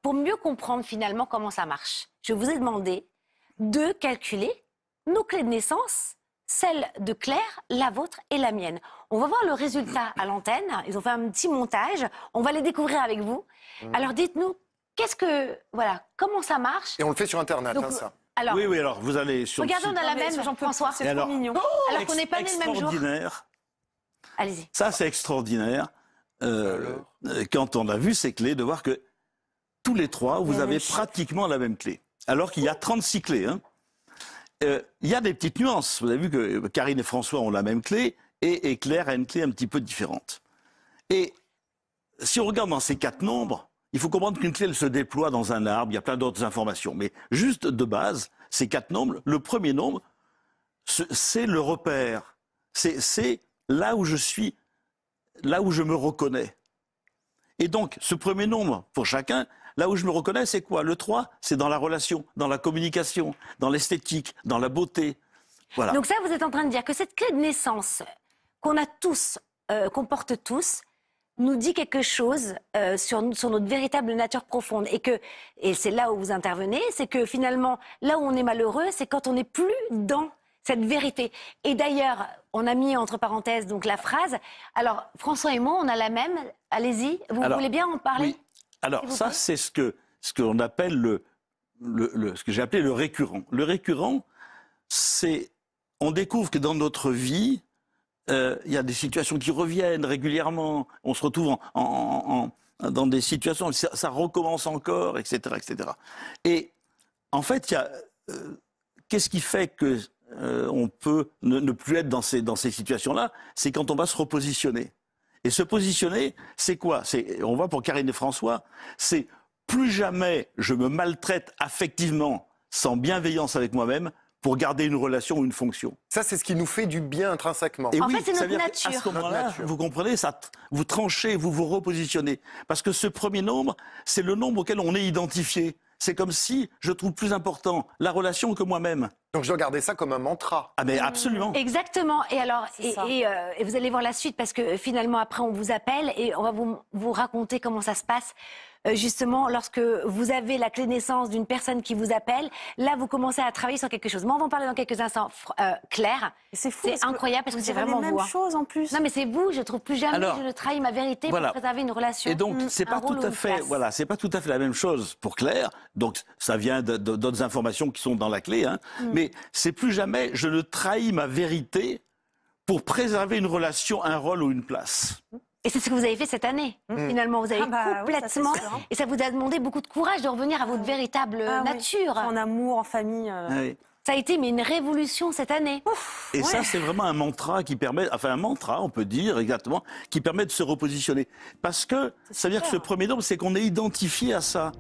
pour mieux comprendre finalement comment ça marche, je vous ai demandé de calculer nos clés de naissance, celle de Claire, la vôtre et la mienne. On va voir le résultat à l'antenne. Ils ont fait un petit montage. On va les découvrir avec vous. Alors dites-nous, comment ça marche? Et on le fait sur Internet, Donc, ça. Alors, Oui, alors vous allez sur regardez, on a la même, Jean-François. C'est trop mignon. Alors qu'on n'est pas né le même jour. Extraordinaire. Allez-y. Ça, c'est extraordinaire. Quand on a vu ces clés, de voir que tous les trois, vous avez pratiquement la même clé. Alors qu'il y a 36 clés. Il y a des petites nuances. Vous avez vu que Karine et François ont la même clé et Claire a une clé un petit peu différente. Et si on regarde dans ces 4 nombres, il faut comprendre qu'une clé, elle se déploie dans un arbre, il y a plein d'autres informations. Mais juste de base, ces 4 nombres, le premier nombre, c'est le repère. C'est là où je suis, là où je me reconnais. Et donc, ce premier nombre, pour chacun, là où je me reconnais, c'est quoi? Le 3, c'est dans la relation, dans la communication, dans l'esthétique, dans la beauté. Voilà. Donc ça, vous êtes en train de dire que cette clé de naissance qu'on a tous, qu'on porte tous, nous dit quelque chose sur notre véritable nature profonde. Et c'est là où vous intervenez, c'est que finalement, là où on est malheureux, c'est quand on n'est plus dans cette vérité. Et d'ailleurs, on a mis entre parenthèses donc la phrase. Alors, François et moi, on a la même. Allez-y, vous voulez bien en parler? Oui. Alors, ça, c'est ce qu'on appelle ce que j'ai appelé le récurrent. Le récurrent, c'est... On découvre que dans notre vie, il y a des situations qui reviennent régulièrement. On se retrouve dans des situations, ça recommence encore, etc., etc. Et en fait, qu'est-ce qui fait que on peut ne plus être dans ces situations-là? C'est quand on va se repositionner. Et se positionner, c'est quoi? On voit pour Karine et François, c'est plus jamais je me maltraite affectivement, sans bienveillance avec moi-même, pour garder une relation ou une fonction. Ça, c'est ce qui nous fait du bien intrinsèquement. En fait, c'est notre nature. À ce moment-là, vous comprenez, vous tranchez, vous vous repositionnez. Parce que ce premier nombre, c'est le nombre auquel on est identifié. C'est comme si je trouve plus important la relation que moi-même. Donc je dois garder ça comme un mantra. Ah mais absolument. Exactement. Et alors, et vous allez voir la suite parce que finalement après on vous appelle et on va vous raconter comment ça se passe. Justement, lorsque vous avez la clé de naissance d'une personne qui vous appelle, là vous commencez à travailler sur quelque chose. Mais on va en parler dans quelques instants. Claire, c'est fou, c'est incroyable parce que c'est vraiment les mêmes choses en plus. Non mais c'est vous, je trouve plus jamais je ne trahis ma vérité pour préserver une relation. Et donc c'est pas tout à fait, c'est pas tout à fait la même chose pour Claire. Donc ça vient d'autres informations qui sont dans la clé, mais c'est plus jamais je ne trahis ma vérité pour préserver une relation, un rôle ou une place. Et c'est ce que vous avez fait cette année, finalement. Vous avez complètement... Oui, ça, et ça vous a demandé beaucoup de courage de revenir à votre véritable nature. En amour, en famille. Oui. Ça a été une révolution cette année. Et ça, c'est vraiment un mantra qui permet... Enfin, un mantra, on peut dire, exactement, qui permet de se repositionner. Parce que ça veut dire que ce premier nombre, c'est qu'on est identifié à ça.